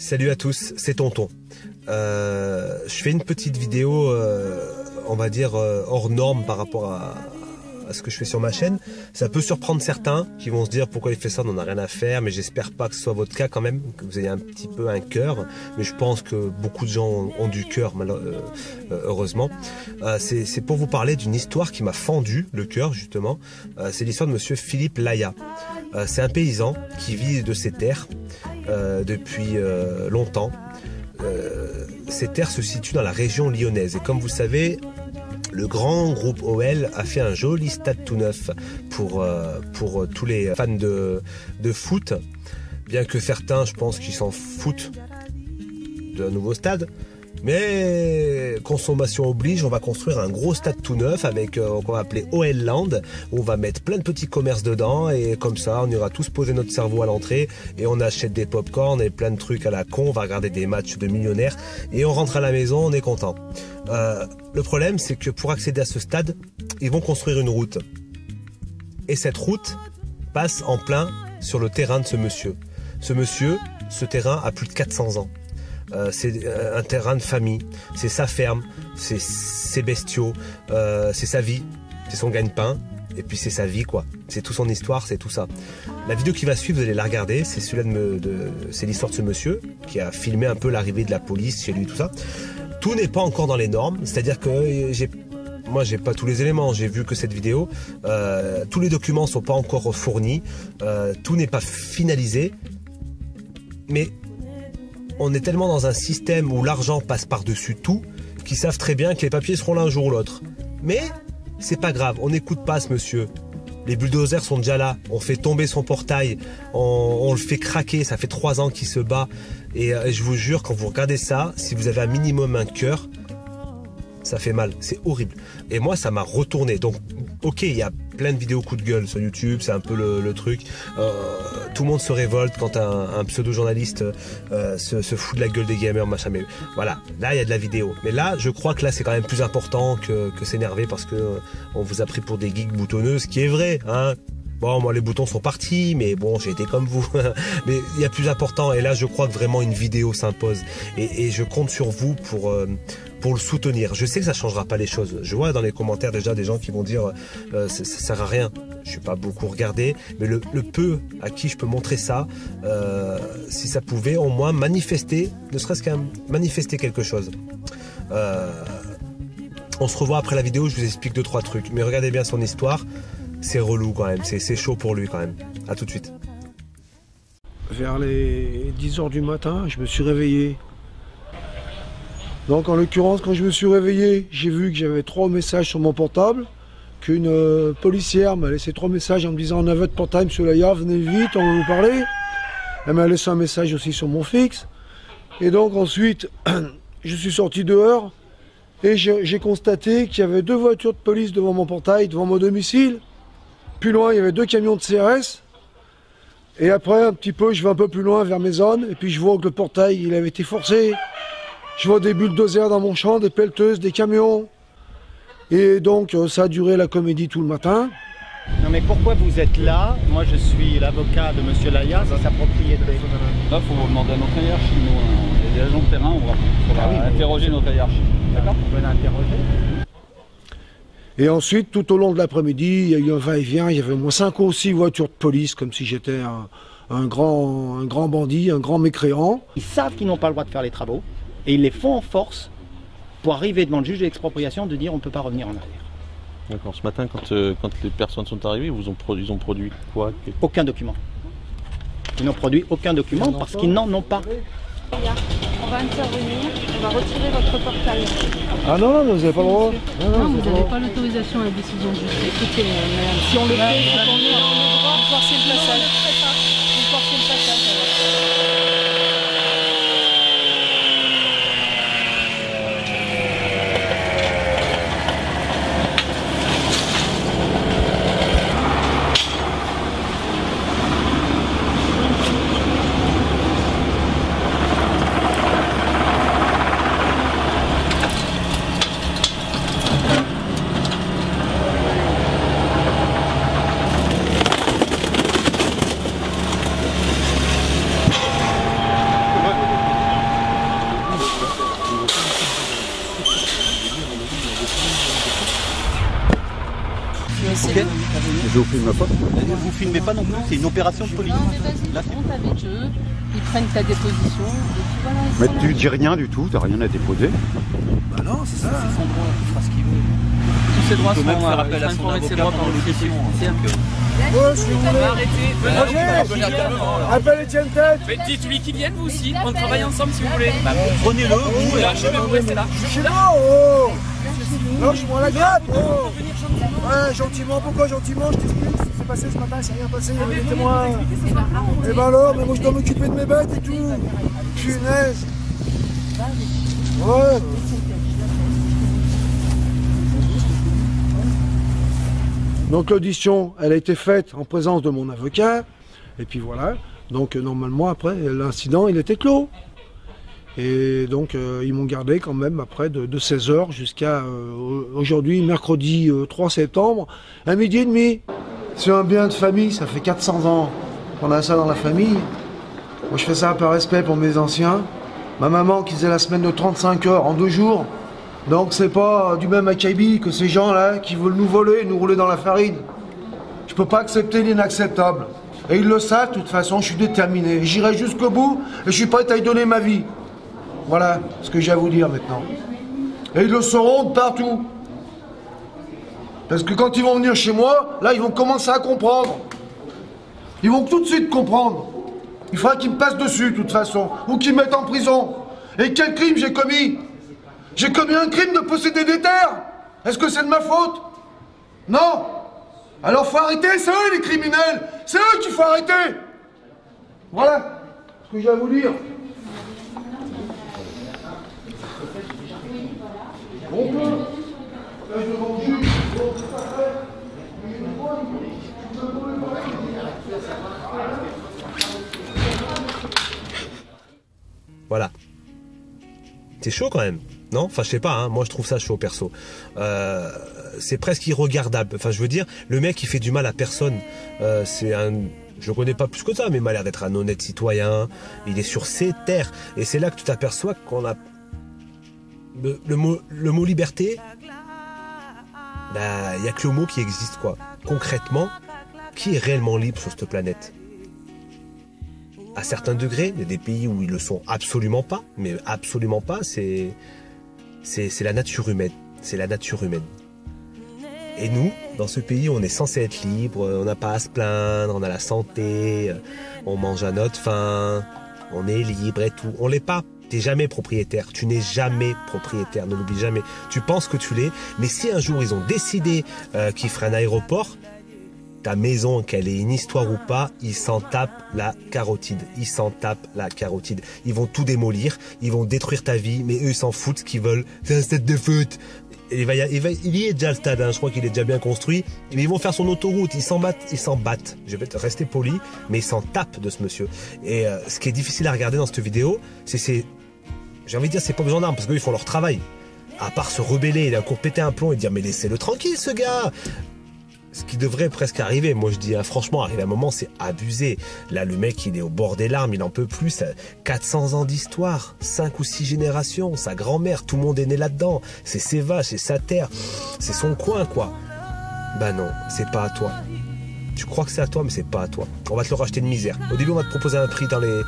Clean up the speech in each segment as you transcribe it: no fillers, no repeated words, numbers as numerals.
Salut à tous, c'est Tonton. Je fais une petite vidéo, on va dire, hors norme par rapport à ce que je fais sur ma chaîne. Ça peut surprendre certains qui vont se dire pourquoi il fait ça, on n'en a rien à faire, mais j'espère pas que ce soit votre cas quand même, que vous ayez un petit peu un cœur. Mais je pense que beaucoup de gens ont du cœur, heureusement. C'est pour vous parler d'une histoire qui m'a fendu le cœur, justement. C'est l'histoire de monsieur Philippe Laya. C'est un paysan qui vit de ses terres depuis longtemps. Ces terres se situent dans la région lyonnaise. Et comme vous savez, le grand groupe OL a fait un joli stade tout neuf pour tous les fans de foot. Bien que certains, je pense qu'ils s'en foutent d'un nouveau stade. Mais consommation oblige, on va construire un gros stade tout neuf avec qu'on va appeler OL Land, où on va mettre plein de petits commerces dedans et comme ça on ira tous poser notre cerveau à l'entrée et on achète des pop-corn et plein de trucs à la con, on va regarder des matchs de millionnaires et on rentre à la maison, on est content. Le problème c'est que pour accéder à ce stade, ils vont construire une route. Et cette route passe en plein sur le terrain de ce monsieur. Ce terrain a plus de 400 ans. C'est un terrain de famille, c'est sa ferme, c'est ses bestiaux, c'est sa vie, c'est son gagne-pain, et puis c'est sa vie quoi. C'est toute son histoire, c'est tout ça. La vidéo qui va suivre, vous allez la regarder, c'est c'est l'histoire de ce monsieur qui a filmé un peu l'arrivée de la police chez lui, tout ça. Tout n'est pas encore dans les normes, c'est-à-dire que moi j'ai pas tous les éléments, j'ai vu que cette vidéo, tous les documents sont pas encore fournis, tout n'est pas finalisé, mais on est tellement dans un système où l'argent passe par-dessus tout qu'ils savent très bien que les papiers seront là un jour ou l'autre. Mais c'est pas grave, on n'écoute pas ce monsieur. Les bulldozers sont déjà là, on fait tomber son portail, on le fait craquer, ça fait 3 ans qu'il se bat. Et je vous jure, quand vous regardez ça, si vous avez un minimum un cœur, ça fait mal, c'est horrible. Et moi, ça m'a retourné. Donc, ok, il y a plein de vidéos coup de gueule sur YouTube, c'est un peu le truc. Tout le monde se révolte quand un pseudo-journaliste se fout de la gueule des gamers, machin. Mais voilà, là, il y a de la vidéo. Mais là, je crois que là, c'est quand même plus important que s'énerver parce que on vous a pris pour des geeks boutonneux, ce qui est vrai, hein. Bon, moi, les boutons sont partis, mais bon, j'ai été comme vous. Mais il y a plus important. Et là, je crois que vraiment une vidéo s'impose. Et je compte sur vous pour le soutenir. Je sais que ça changera pas les choses. Je vois dans les commentaires déjà des gens qui vont dire ça sert à rien. Je suis pas beaucoup regardé, mais le peu à qui je peux montrer ça, si ça pouvait au moins manifester, ne serait-ce qu'à manifester quelque chose. On se revoit après la vidéo, je vous explique 2-3 trucs. Mais regardez bien son histoire. C'est relou quand même, c'est chaud pour lui quand même. A tout de suite. Vers les 10h du matin, je me suis réveillé. Donc en l'occurrence, quand je me suis réveillé, j'ai vu que j'avais 3 messages sur mon portable, qu'une policière m'a laissé 3 messages en me disant « On a votre portable, monsieur Laya, venez vite, on va vous parler ». Elle m'a laissé un message aussi sur mon fixe. Et donc ensuite, je suis sorti dehors et j'ai constaté qu'il y avait 2 voitures de police devant mon portail, devant mon domicile. Plus loin, il y avait 2 camions de CRS. Et après, un petit peu, je vais un peu plus loin vers mes zones. Et puis je vois que le portail, il avait été forcé. Je vois des bulldozers dans mon champ, des pelleteuses, des camions. Et donc, ça a duré la comédie tout le matin. Non mais pourquoi vous êtes là? Moi, je suis l'avocat de monsieur Laya, c'est sa propriété. Là, il faut demander à notre hiérarchie. Nous, il y a des agents de terrain, on va interroger notre hiérarchie. D'accord? On peut l'interroger. Et ensuite, tout au long de l'après-midi, il y a eu un va-et-vient. Il y avait au moins 5 ou 6 voitures de police, comme si j'étais un grand bandit, un grand mécréant. Ils savent qu'ils n'ont pas le droit de faire les travaux, et ils les font en force pour arriver devant le juge de l'expropriation de dire on ne peut pas revenir en arrière. D'accord. Ce matin, quand les personnes sont arrivées, ils ont produit quoi? Aucun document. Ils n'ont produit aucun document parce qu'ils n'en ont pas. On va intervenir, on va retirer votre portail. Ah non, vous n'avez pas le droit. Non, vous n'avez pas l'autorisation à la décision du juge. Écoutez, madame, si on le fait, c'est qu'on est en droit de forcer le passage. Vous forcez le passage. Je vous filme pas. Vous filmez pas non plus, c'est une opération de police. Non, mais vas-y, Là, monte avec eux, ils prennent ta déposition, et puis voilà. Mais tu dis rien du tout, t'as rien à déposer. Bah non, c'est ça. C'est son droit, il fera ce qu'il veut. Tous ses droits sont même faire appel à son avocat pendant l'audition. Roger, appelle Etienne Tête. Mais dites-lui qu'il vienne vous aussi, on travaille ensemble si vous voulez. Bah, prenez-le, vous, et Lâchez-le, vous restez là. Chez moi, oh. Lâche-moi la grappe, oh. Ouais, gentiment, pourquoi gentiment? Je t'explique ce qui s'est passé ce matin, c'est rien passé, il y avait des témoins. Et ben alors, mais moi je dois m'occuper de mes bêtes et tout. Punaise. Ouais. Donc l'audition, elle a été faite en présence de mon avocat. Et puis voilà. Donc normalement, après, l'incident, il était clos. Et donc, ils m'ont gardé quand même après de 16h jusqu'à aujourd'hui, mercredi 3 septembre, à 12h30. C'est un bien de famille, ça fait 400 ans qu'on a ça dans la famille. Moi, je fais ça par respect pour mes anciens. Ma maman qui faisait la semaine de 35 heures en 2 jours. Donc, c'est pas du même acabit que ces gens-là qui veulent nous voler, nous rouler dans la farine. Je peux pas accepter l'inacceptable. Et ils le savent, de toute façon, je suis déterminé. J'irai jusqu'au bout et je suis prêt à y donner ma vie. Voilà ce que j'ai à vous dire maintenant. Et ils le sauront de partout. Parce que quand ils vont venir chez moi, là, ils vont commencer à comprendre. Ils vont tout de suite comprendre. Il faudra qu'ils me passent dessus, de toute façon. Ou qu'ils me mettent en prison. Et quel crime j'ai commis? J'ai commis un crime de posséder des terres. Est-ce que c'est de ma faute? Non. Alors faut arrêter, c'est eux les criminels. C'est eux qu'il faut arrêter. Voilà ce que j'ai à vous dire. Voilà. C'est chaud quand même, non? Enfin, je sais pas, hein. Moi je trouve ça chaud perso. C'est presque irregardable. Enfin, je veux dire, le mec il fait du mal à personne. C'est un... Je le connais pas plus que ça, mais il m'a l'air d'être un honnête citoyen. Il est sur ses terres. Et c'est là que tu t'aperçois qu'on a... Le mot liberté, bah, il n'y a que le mot qui existe, quoi. Concrètement, qui est réellement libre sur cette planète? À certains degrés, il y a des pays où ils le sont absolument pas, mais absolument pas, c'est la nature humaine. C'est la nature humaine. Et nous, dans ce pays, on est censé être libre, on n'a pas à se plaindre, on a la santé, on mange à notre faim, on est libre et tout. On l'est pas. T'es jamais propriétaire, tu n'es jamais propriétaire, ne l'oublie jamais. Tu penses que tu l'es, mais si un jour ils ont décidé qu'ils feraient un aéroport, ta maison, qu'elle ait une histoire ou pas, ils s'en tapent la carotide. Ils s'en tapent la carotide. Ils vont tout démolir, ils vont détruire ta vie, mais eux ils s'en foutent, ce qu'ils veulent, c'est un stade de foot. Il y est déjà le stade, hein, je crois qu'il est déjà bien construit, mais ils vont faire son autoroute, ils s'en battent. Je vais rester poli, mais ils s'en tapent de ce monsieur. Et ce qui est difficile à regarder dans cette vidéo, j'ai envie de dire, c'est pas aux gendarmes, parce qu'eux, ils font leur travail. À part se rebeller, il a encore pété un plomb et dire, mais laissez-le tranquille, ce gars. Ce qui devrait presque arriver, moi je dis, hein, franchement, arriver à un moment, c'est abusé. Là, le mec, il est au bord des larmes, il en peut plus. 400 ans d'histoire, 5 ou 6 générations, sa grand-mère, tout le monde est né là-dedans. C'est ses vaches, c'est sa terre, c'est son coin, quoi. Bah non, c'est pas à toi. Tu crois que c'est à toi, mais c'est pas à toi. On va te le racheter de misère. Au début, on va te proposer un prix dans les...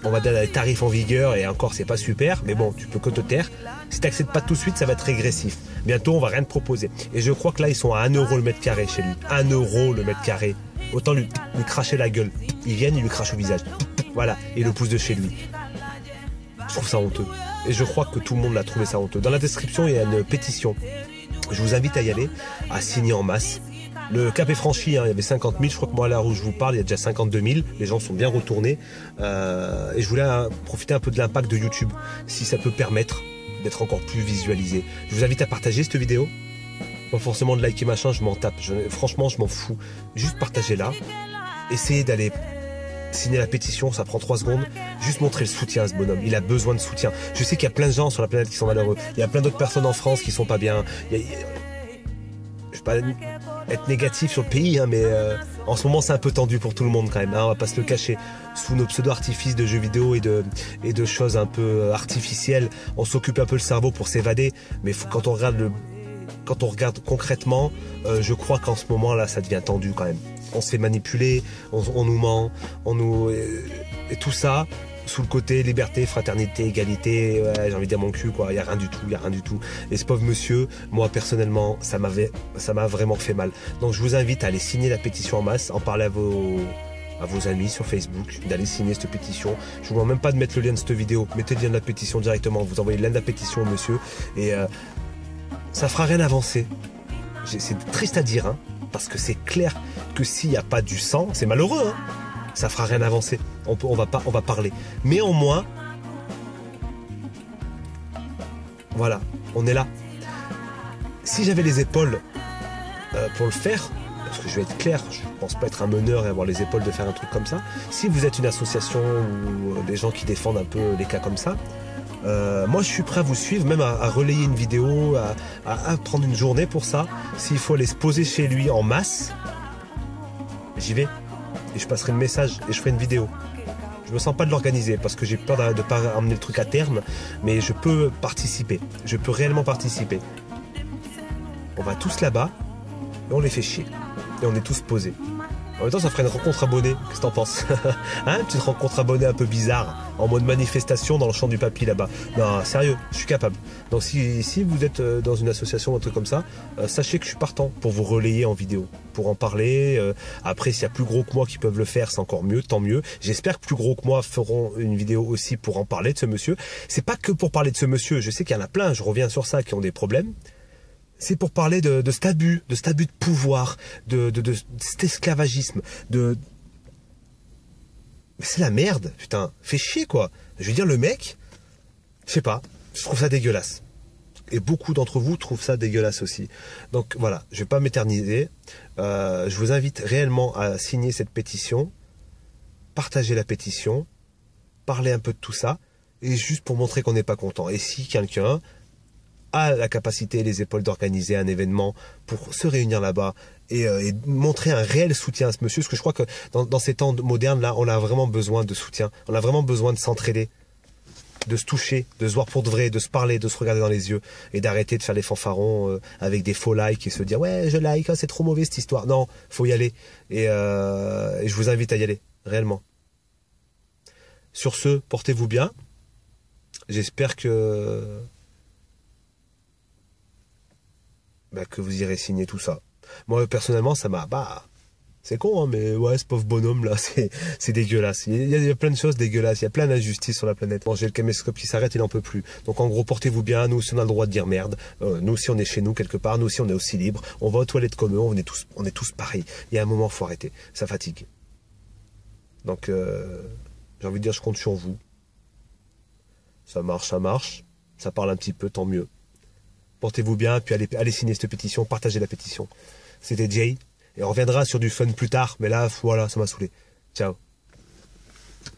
On va dire les tarifs en vigueur, et encore c'est pas super, mais bon, tu peux que te taire. Si t'acceptes pas tout de suite, ça va être régressif. Bientôt, on va rien te proposer. Et je crois que là, ils sont à 1 € le mètre carré chez lui. 1 € le mètre carré. Autant lui cracher la gueule. Ils viennent, ils lui crachent au visage. Voilà, et le pousse de chez lui. Je trouve ça honteux. Et je crois que tout le monde l'a trouvé ça honteux. Dans la description, il y a une pétition. Je vous invite à y aller, à signer en masse. Le cap est franchi, hein, il y avait 50 000, je crois que moi à l'heure où je vous parle, il y a déjà 52 000, les gens sont bien retournés. Et je voulais profiter un peu de l'impact de YouTube, si ça peut permettre d'être encore plus visualisé. Je vous invite à partager cette vidéo, pas forcément de liker machin, je m'en tape, franchement je m'en fous. Juste partagez-la, essayez d'aller signer la pétition, ça prend 3 secondes, juste montrer le soutien à ce bonhomme, il a besoin de soutien. Je sais qu'il y a plein de gens sur la planète qui sont malheureux, il y a plein d'autres personnes en France qui sont pas bien, je vais pas être négatif sur le pays, hein, mais en ce moment c'est un peu tendu pour tout le monde quand même, hein, on va pas se le cacher. Sous nos pseudo-artifices de jeux vidéo et de choses un peu artificielles, on s'occupe un peu le cerveau pour s'évader, mais quand on regarde quand on regarde concrètement, je crois qu'en ce moment là, ça devient tendu quand même. On se fait manipuler, on nous ment, et tout ça sous le côté liberté, fraternité, égalité. Ouais, j'ai envie de dire mon cul, quoi. Il y a rien du tout, il y a rien du tout. Et ce pauvre monsieur, moi personnellement, ça m'a vraiment fait mal. Donc je vous invite à aller signer la pétition en masse, en parler à vos amis sur Facebook, d'aller signer cette pétition. Je vous demande même pas de mettre le lien de cette vidéo, mettez le lien de la pétition directement, vous envoyez le lien de la pétition au monsieur et ça fera rien avancer. C'est triste à dire, hein, parce que c'est clair que s'il n'y a pas du sang, c'est malheureux, hein, ça fera rien avancer. On va parler. Mais au moins, voilà, on est là. Si j'avais les épaules pour le faire, parce que je vais être clair, je pense pas être un meneur et avoir les épaules de faire un truc comme ça. Si vous êtes une association ou des gens qui défendent un peu les cas comme ça, moi je suis prêt à vous suivre, même à relayer une vidéo, à prendre une journée pour ça. S'il faut aller se poser chez lui en masse, j'y vais. Et je passerai le message et je ferai une vidéo. Je me sens pas de l'organiser parce que j'ai peur de ne pas emmener le truc à terme, mais je peux participer. Je peux réellement participer. On va tous là-bas et on les fait chier. Et on est tous posés. En même temps, ça ferait une rencontre abonnée. Qu'est-ce que t'en penses? Hein, une petite rencontre abonnée un peu bizarre, en mode manifestation dans le champ du papy là-bas. Non, sérieux, je suis capable. Donc si vous êtes dans une association ou un truc comme ça, sachez que je suis partant pour vous relayer en vidéo, pour en parler. Après, s'il y a plus gros que moi qui peuvent le faire, c'est encore mieux, tant mieux. J'espère que plus gros que moi feront une vidéo aussi pour en parler de ce monsieur. C'est pas que pour parler de ce monsieur. Je sais qu'il y en a plein, je reviens sur ça, qui ont des problèmes. C'est pour parler de cet abus, de pouvoir, de cet esclavagisme, Mais c'est la merde, putain, fait chier quoi. Je veux dire, le mec, je sais pas, je trouve ça dégueulasse. Et beaucoup d'entre vous trouvent ça dégueulasse aussi. Donc voilà, je vais pas m'éterniser. Je vous invite réellement à signer cette pétition, partager la pétition, parler un peu de tout ça, et juste pour montrer qu'on n'est pas content. Et si quelqu'un a la capacité et les épaules d'organiser un événement pour se réunir là-bas et montrer un réel soutien à ce monsieur, parce que je crois que dans ces temps modernes là, on a vraiment besoin de soutien, on a vraiment besoin de s'entraider, de se toucher, de se voir pour de vrai, de se parler, de se regarder dans les yeux et d'arrêter de faire les fanfarons avec des faux likes et se dire ouais je like, c'est trop mauvais cette histoire. Non, faut y aller et je vous invite à y aller réellement. Sur ce, portez-vous bien. J'espère que vous irez signer tout ça. Moi, personnellement, ça m'a... c'est con, hein, mais ouais, ce pauvre bonhomme, là, c'est dégueulasse. Il y a plein de choses dégueulasses. Il y a plein d'injustices sur la planète. Bon, j'ai le caméscope qui s'arrête, il n'en peut plus. Donc, en gros, portez-vous bien. Nous aussi, on a le droit de dire merde. Nous aussi, on est chez nous, quelque part. Nous aussi, on est aussi libre. On va aux toilettes comme eux. On est tous pareils. Il y a un moment, faut arrêter. Ça fatigue. Donc, j'ai envie de dire, je compte sur vous. Ça marche. Ça parle un petit peu, tant mieux. Portez-vous bien, puis allez signer cette pétition, partagez la pétition. C'était Jay, et on reviendra sur du fun plus tard, mais là, voilà, ça m'a saoulé. Ciao.